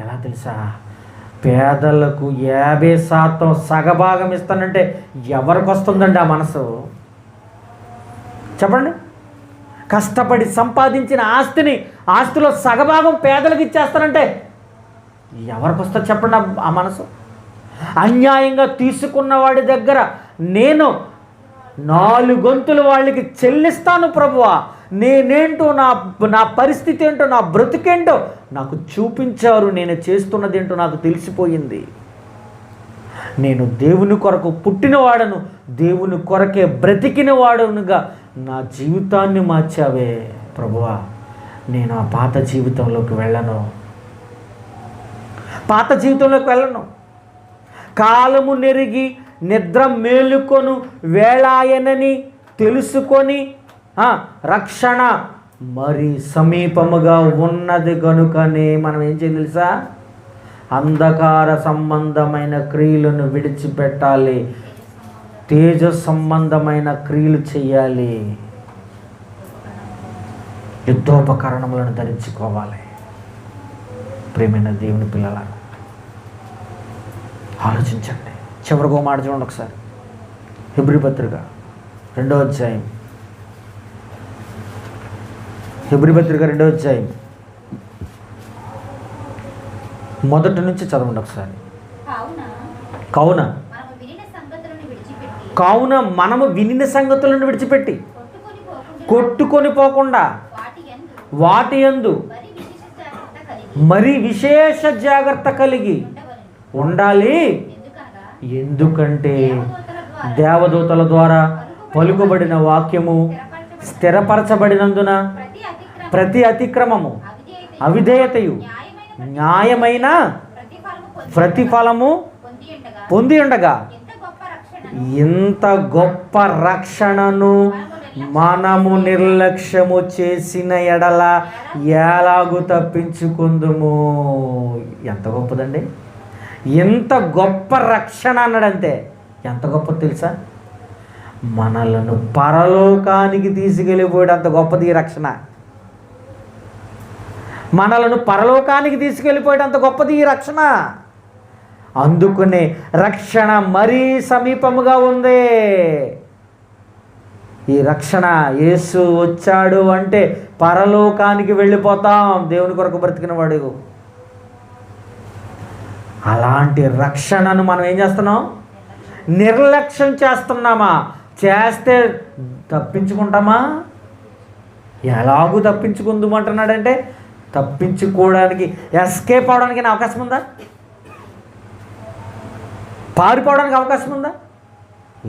ఎలా తెలుసా? పేదలకు 50% సగభాగం ఇస్తానంటే ఎవరికి వస్తుందండి ఆ మనసు? చెప్పండి. కష్టపడి సంపాదించిన ఆస్తిలో సగభాగం పేదలకు ఇచ్చేస్తానంటే ఎవరికి వస్తుంది చెప్పండి ఆ మనసు? అన్యాయంగా తీసుకున్న వాడి దగ్గర నేను 4 గొంతులు వాళ్ళకి చెల్లిస్తాను ప్రభువా, నేనేంటో, నా పరిస్థితి ఏంటో, నా బ్రతుకేంటో నాకు చూపించారు, నేను చేస్తున్నదేంటో నాకు తెలిసిపోయింది. నేను దేవుని కొరకు పుట్టినవాడను, దేవుని కొరకే బ్రతికిన వాడనుగా నా జీవితాన్ని మార్చావే ప్రభువా, నేను ఆ పాత జీవితంలోకి వెళ్ళను. కాలము నెరిగి నిద్ర మేలుకొను వేళాయనని తెలుసుకొని రక్షణ మరి సమీపముగా ఉన్నది కనుకనే మనం ఏం చేయాలి తెలుసా? అంధకార సంబంధమైన క్రియలను విడిచిపెట్టాలి, తేజ సంబంధమైన క్రియలు చేయాలి, యుద్ధోపకరణములను ధరించుకోవాలి. ప్రియమైన దేవుని పిల్లలారా, ఆలోచించండి. చివరిగా మాట చూడండి ఒకసారి. హెబ్రీ పత్రిక 2వ అధ్యాయం, హెబ్రీ పత్రిక 2వ అధ్యాయం మొదటి నుంచి చదవండి ఒకసారి. కావున మనము వినిన సంగతులను విడిచిపెట్టి కొట్టుకొని పోకుండా వాటి యందు మరి విశేష జాగ్రత్త కలిగి ఉండాలి. ఎందుకంటే దేవదూతల ద్వారా పలుకుబడిన వాక్యము స్థిరపరచబడినందున ప్రతి అతిక్రమము అవిధేయతయు న్యాయమైన ప్రతిఫలము పొంది ఉండగా ఇంత గొప్ప రక్షణను మనము నిర్లక్ష్యము చేసిన ఎడల ఎలాగూ తప్పించుకుందుము. ఎంత గొప్పదండి! ఎంత గొప్ప రక్షణ అన్నాడంతే. ఎంత గొప్ప తెలుసా? మనలను పరలోకానికి తీసుకెళ్ళిపోయాడు. అంత గొప్పది ఈ రక్షణ. మనలను పరలోకానికి తీసుకెళ్ళిపోయాడు. అంత గొప్పది ఈ రక్షణ. అందుకనే రక్షణ మరీ సమీపముగా ఉంది. ఈ రక్షణ యేసు వచ్చాడు అంటే పరలోకానికి వెళ్ళిపోతాం, దేవుని కొరకు బ్రతికిన వాడు. అలాంటి రక్షణను మనం ఏం చేస్తున్నాం? నిర్లక్ష్యం చేస్తున్నామా? చేస్తే తప్పించుకుంటామా? ఎలాగూ తప్పించుకుందామంటున్నాడంటే తప్పించుకోవడానికి, ఎస్కేప్ అవడానికి అవకాశం ఉందా? పారిపోవడానికి అవకాశం ఉందా?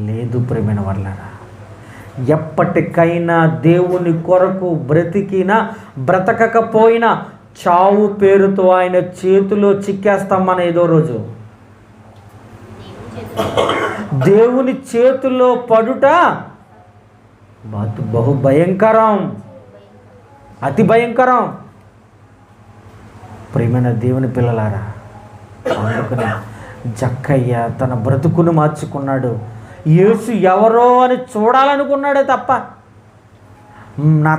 లేదు. ప్రియమైన వాళ్ళారా, ఎప్పటికైనా దేవుని కొరకు బ్రతకకపోయినా చావు పేరుతో ఆయన చేతిలో చిక్కేస్తాం మనం ఏదో రోజు. దేవుని చేతిలో పడుట బహు భయంకరం, అతి భయంకరం. ప్రియమైన దేవుని పిల్లలారా, అందుకని జక్కయ్య తన బ్రతుకును మార్చుకున్నాడు. యేసు ఎవరో అని చూడాలనుకున్నాడే తప్ప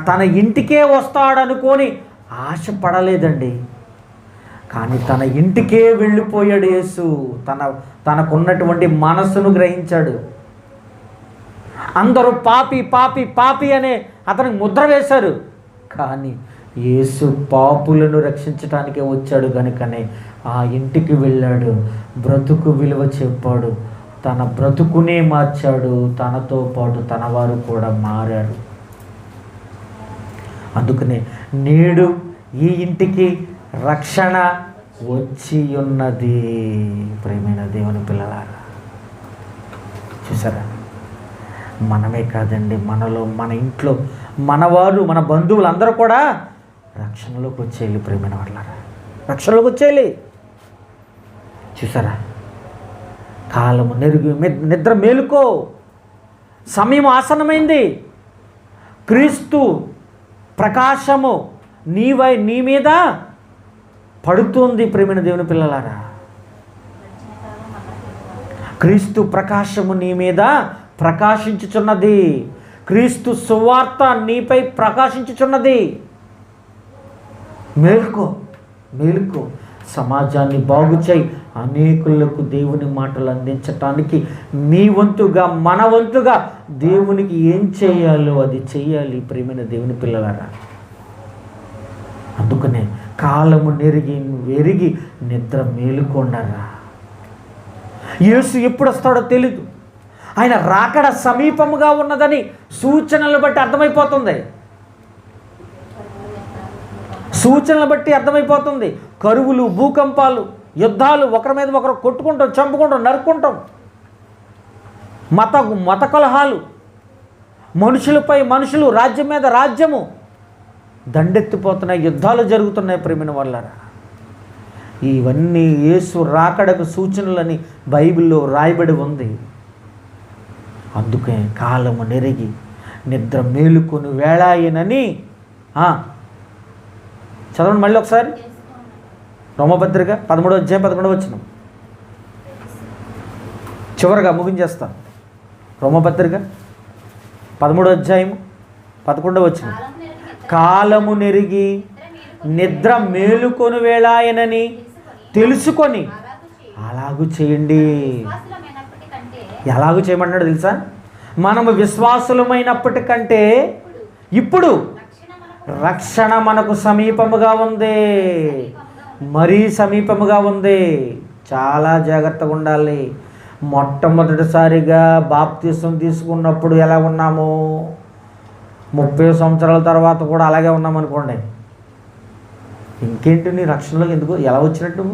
తన ఇంటికే వస్తాడనుకొని ఆశపడలేదండి. కానీ తన ఇంటికే వెళ్ళిపోయాడు యేసు. తనకున్నటువంటి మనస్సును గ్రహించాడు. అందరూ పాపి పాపి పాపి అనే అతనికి ముద్ర వేశారు. కానీ యేసు పాపులను రక్షించటానికే వచ్చాడు కనుకనే ఆ ఇంటికి వెళ్ళాడు. బ్రతుకు విలువ చెప్పాడు. తన బ్రతుకునే మార్చాడు. తనతో పాటు తన వారు కూడా మారారు. అందుకనే నేడు ఈ ఇంటికి రక్షణ వచ్చి ఉన్నది. ప్రియమైన దేవుని పిల్లలారా, చూసారా? మనమే కాదండి, మన ఇంట్లో మనవారు, మన బంధువులు అందరూ కూడా రక్షణలోకి వచ్చేయాలి. ప్రియమైన వాళ్ళారా, రక్షణలోకి వచ్చేయాలి. చూసారా? కాలము నెరుగు నిద్ర మేలుకో, సమయం ఆసన్నమైంది. క్రీస్తు ప్రకాశము నీ మీద పడుతుంది. ప్రియమైన దేవుని పిల్లలారా, క్రీస్తు ప్రకాశము నీ మీద ప్రకాశించుచున్నది. క్రీస్తు సువార్త నీపై ప్రకాశించుచున్నది. మేల్కో, మేల్కో, సమాజాన్ని బాగు చేయి. అనేకులకు దేవుని మాటలు అందించటానికి మీ వంతుగా, మన వంతుగా దేవునికి ఏం చేయాలో అది చేయాలి. ప్రియమైన దేవుని పిల్లలారా, అందుకనే కాలము వెరిగి నిద్ర మేలుకొండరా. యేసు ఎప్పుడు వస్తాడో తెలీదు. ఆయన రాకడ సమీపముగా ఉన్నదని సూచనలు బట్టి అర్థమైపోతుంది. సూచనలు బట్టి అర్థమైపోతుంది. కరువులు, భూకంపాలు, యుద్ధాలు, ఒకరి మీద ఒకరు కొట్టుకుంటాం, చంపుకుంటాం, నరుక్కుంటాం, మత కలహాలు, మనుషులపై మనుషులు, రాజ్యం మీద రాజ్యము దండెత్తిపోతున్నాయి, యుద్ధాలు జరుగుతున్నాయి. ప్రేమిన వాళ్ళరా, ఇవన్నీ యేసు రాకడకు సూచనలని బైబిల్లో రాయబడి ఉంది. అందుకే కాలము నెరిగి నిద్ర మేలుకొని వేళాయనని చదవండి మళ్ళీ ఒకసారి. రోమపత్రిక 13వ అధ్యాయం 11వ వచనం చివరిగా ముగించేస్తాను. రోమపత్రిక 13వ అధ్యాయం 11వ వచనం. కాలము నెరిగి నిద్ర మేలుకొని వేళాయనని తెలుసుకొని అలాగూ చేయండి. ఎలాగూ చేయమన్నాడు తెలుసా? మనము విశ్వాసులమైనప్పటికంటే ఇప్పుడు రక్షణ మనకు సమీపముగా ఉంది, మరీ సమీపముగా ఉంది. చాలా జాగ్రత్తగా ఉండాలి. మొట్టమొదటిసారిగా బాప్తిసం తీసుకున్నప్పుడు ఎలా ఉన్నాము, 30 సంవత్సరాల తర్వాత కూడా అలాగే ఉన్నామనుకోండి, ఇంకేంటి నీ రక్షణలోకి ఎందుకు ఎలా వచ్చినట్టు?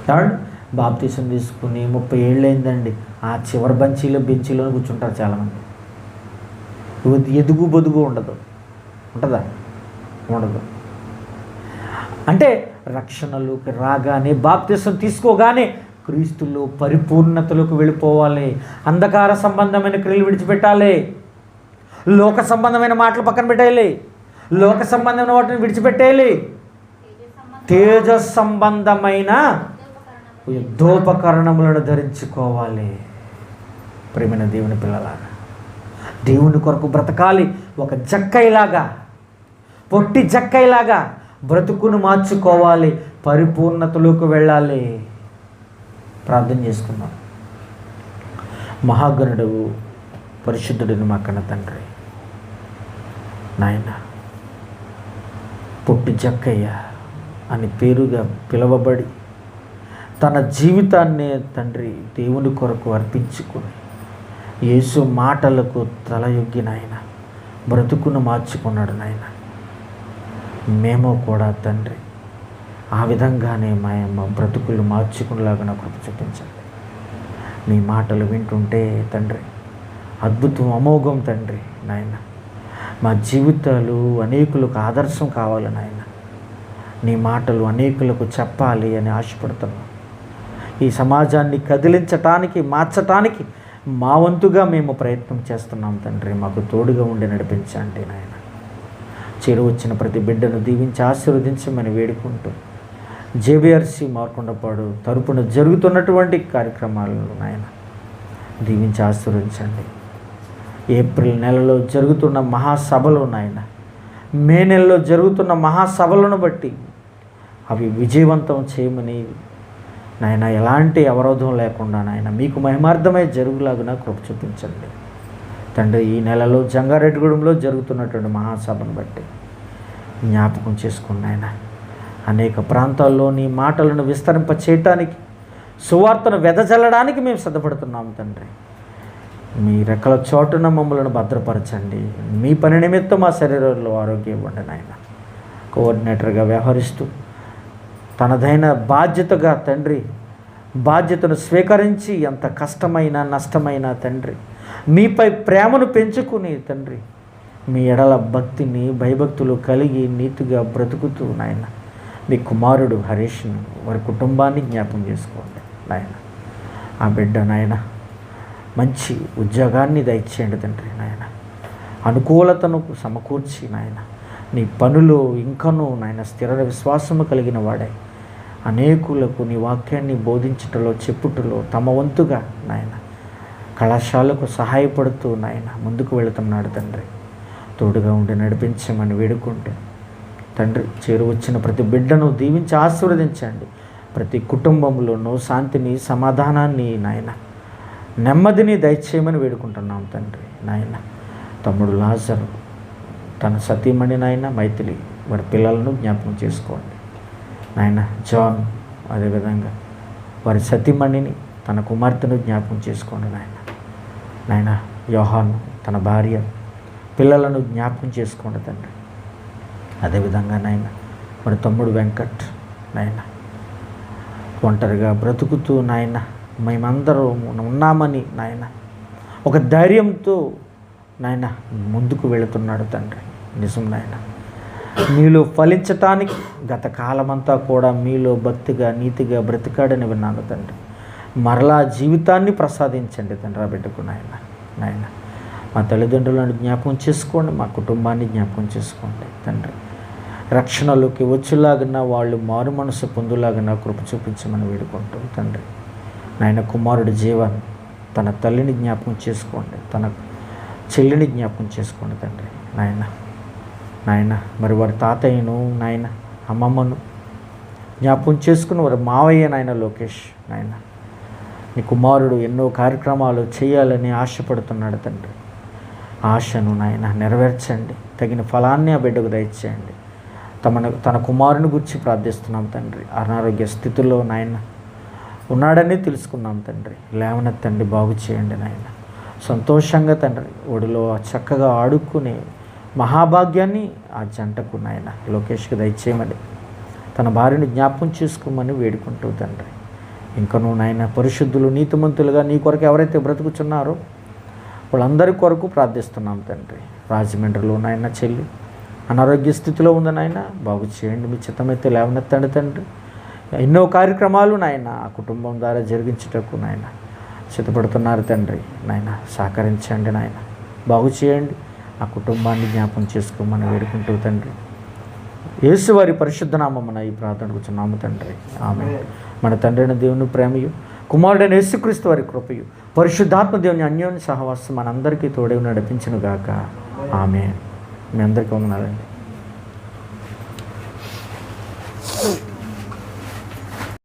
కాబట్టి బాప్తిసం తీసుకుని 30 ఏళ్ళు అయిందండి, ఆ చివరి బెంచీలో కూర్చుంటారు చాలామంది. ఎదుగు బొదుగు ఉండదు. ఉంటుందా? ఉండదు. అంటే రక్షణలోకి రాగానే, బాప్తిసం తీసుకోగానే క్రీస్తులో పరిపూర్ణతలోకి వెళ్ళిపోవాలి. అంధకార సంబంధమైన క్రియలు విడిచిపెట్టాలి. లోక సంబంధమైన మాటలు పక్కన పెట్టేయాలి. లోక సంబంధమైన వాటిని విడిచిపెట్టేయాలి. తేజ సంబంధమైన యుద్ధోపకరణములను ధరించుకోవాలి. ప్రేమైన దేవుని పిల్లలారా, దేవుని కొరకు బ్రతకాలి. ఒక జక్కైలాగా, పొట్టి జక్కైలాగా బ్రతుకును మార్చుకోవాలి. పరిపూర్ణతలోకి వెళ్ళాలి. ప్రార్థన చేసుకుందాం. మహాగణుడు, పరిశుద్ధుడిని మా కన్న తండ్రి, నాయన పొట్టి జక్కయ్య అని పేరుగా పిలువబడి తన జీవితాన్ని తండ్రి దేవుని కొరకు అర్పించుకుని యేసు మాటలకు తలయొగ్గి నాయన బ్రతుకును మార్చుకున్నాడు. నాయన మేము కూడా తండ్రి ఆ విధంగానే మా బ్రతుకులు మార్చుకునేలాగా నా కృప చూపించండి. మీ మాటలు వింటుంటే తండ్రి అద్భుతం, అమోఘం తండ్రి. నాయన మా జీవితాలు అనేకులకు ఆదర్శం కావాలి నాయన. నీ మాటలు అనేకులకు చెప్పాలి అని ఆశపడుతున్నాం. ఈ సమాజాన్ని కదిలించటానికి, మార్చటానికి మా వంతుగా మేము ప్రయత్నం చేస్తున్నాం తండ్రి. మాకు తోడుగా ఉండి నడిపించండి నాయన. చేరువచ్చిన ప్రతి బిడ్డను దీవించి ఆశీర్వదించమని వేడుకుంటూ, జేబీఆర్సీ మార్కొండపాడు తరపున జరుగుతున్నటువంటి కార్యక్రమాలను నాయన దీవించి ఆశీర్వదించండి. ఏప్రిల్ నెలలో జరుగుతున్న మహాసభలు నాయన, మే నెలలో జరుగుతున్న మహాసభలను బట్టి అవి విజయవంతం చేయమని నాయన, ఎలాంటి అవరోధం లేకుండా నాయన మీకు మహిమార్థమై జరుగులాగున కృప చూపించండి తండ్రి. ఈ నెలలో జంగారెడ్డిగూడెంలో జరుగుతున్నటువంటి మహాసభను బట్టి జ్ఞాపకం చేసుకున్న ఆయన అనేక ప్రాంతాల్లో నీ మాటలను విస్తరింప చేయటానికి, సువార్తను వెదజల్లడానికి మేము సిద్ధపడుతున్నాము తండ్రి. మీ రెక్కల చోటున మమ్మల్ని భద్రపరచండి. మీ పని నిమిత్తం మా శరీరంలో ఆరోగ్యం ఇవ్వండి నాయన. కోఆర్డినేటర్గా వ్యవహరిస్తూ తనదైన బాధ్యతగా తండ్రి బాధ్యతను స్వీకరించి ఎంత కష్టమైన నష్టమైన తండ్రి మీపై ప్రేమను పెంచుకుని తండ్రి మీ ఎడల భక్తిని భయభక్తులు కలిగి నీతిగా బ్రతుకుతూ నాయన మీ కుమారుడు హరీష్ను వారి కుటుంబాన్ని జ్ఞాపం చేసుకోండి నాయన. ఆ బిడ్డ నాయన మంచి ఉద్యోగాన్ని దయచేయండి తండ్రి నాయన. అనుకూలతను సమకూర్చి నాయన నీ పనులు ఇంకనూ నాయన స్థిర విశ్వాసము కలిగిన వాడే అనేకులకు నీ వాక్యాన్ని బోధించుటలో చెప్పుటలో తమ వంతుగా నాయన కళాశాలకు సహాయపడుతూ నాయన ముందుకు వెళుతున్నాడు తండ్రి. తోడుగా ఉండి నడిపించమని వేడుకుంటూ తండ్రి, చేరువచ్చిన ప్రతి బిడ్డను దీవించి ఆశీర్వదించండి. ప్రతి కుటుంబంలోనూ శాంతిని, సమాధానాన్ని నాయన, నెమ్మదిని దయచేయమని వేడుకుంటున్నాం తండ్రి. నాయన తమ్ముడు లాజరు, తన సతీమణి నాయన మైథిలి, వారి పిల్లలను జ్ఞాపకం చేసుకోండి నాయన. జాన్ అదేవిధంగా వారి సతీమణిని, తన కుమార్తెను జ్ఞాపకం చేసుకోండి నాయన. నాయన యోహాను తన భార్య, పిల్లలను జ్ఞాపకం చేసుకోండి తండ్రి. అదేవిధంగా నాయన మరి తమ్ముడు వెంకట్ నాయన, ఒంటరిగా బ్రతుకుతూ నాయన మేమందరం ఉన్నామని నాయన ఒక ధైర్యంతో నాయన ముందుకు వెళుతున్నాడు తండ్రి. నిజం నాయన, మీలో ఫలించటానికి గత కాలమంతా కూడా మీలో భక్తిగా నీతిగా బ్రతికాడని విన్నాను తండ్రి. మరలా జీవితాన్ని ప్రసాదించండి తండ్రి ఆ బిడ్డకు నాయన. నాయన మా తల్లిదండ్రులను జ్ఞాపకం చేసుకోండి, మా కుటుంబాన్ని జ్ఞాపకం చేసుకోండి తండ్రి. రక్షణలోకి వచ్చేలాగిన వాళ్ళు మారు మనసు పొందులాగిన కృప చూపించమని వేడుకుంటూ తండ్రి. నాయన కుమారుడి జీవన్, తన తల్లిని జ్ఞాపకం చేసుకోండి, తన చెల్లిని జ్ఞాపకం చేసుకోండి తండ్రి. నాయన నాయన మరి వారి తాతయ్యను నాయన అమ్మమ్మను జ్ఞాపకం చేసుకుని వారి మావయ్య నాయన లోకేష్ నాయన, నీ కుమారుడు ఎన్నో కార్యక్రమాలు చేయాలని ఆశపడుతున్నాడు తండ్రి. ఆశను నాయన నెరవేర్చండి, తగిన ఫలాన్ని ఆ బిడ్డకు దయచేయండి. తన కుమారుని గురించి ప్రార్థిస్తున్నాం తండ్రి. అనారోగ్య స్థితిలో నాయన ఉన్నాడని తెలుసుకున్నాం తండ్రి. లేవనెత్తండి, బాగు చేయండి నాయన. సంతోషంగా తండ్రి ఒడిలో చక్కగా ఆడుకునే మహాభాగ్యాన్ని ఆ జంటకు నాయన లోకేష్కి దయచేయమని, తన భార్యను జ్ఞాపకం చేసుకోమని వేడుకుంటూ తండ్రి. ఇంకనూ నాయన పరిశుద్ధులు నీతిమంతులుగా నీ కొరకు ఎవరైతే బ్రతుకుచున్నారో వాళ్ళందరి కొరకు ప్రార్థిస్తున్నాం తండ్రి. రాజమండ్రిలో నాయన చెల్లి అనారోగ్య స్థితిలో ఉంది నాయన, బాగు చేయండి. మీ చిత్తమైతే లేవనెత్తండి తండ్రి. ఎన్నో కార్యక్రమాలు నాయన ఆ కుటుంబం ద్వారా జరిగించుటకు నాయన సిద్ధపడుతున్నారు తండ్రి. నాయన సహకరించండి నాయన, బాగు చేయండి. ఆ కుటుంబాన్ని జ్ఞాపకం చేసుకోమని వేడుకుంటూ తండ్రి. యేసు వారి పరిశుద్ధ నామమున ఈ ప్రార్థన కూర్చున్నాము తండ్రి. ఆమేన్. మన తండ్రి అయిన దేవుని ప్రేమయు, కుమారుడైన యేసుక్రీస్తు వారి కృపయు, పరిశుద్ధాత్మ దేవుని అన్యోన్య సహవాసం మనందరికీ తోడై నడిపించును గాక. ఆమేన్. మీ అందరికీ వందనాలండి.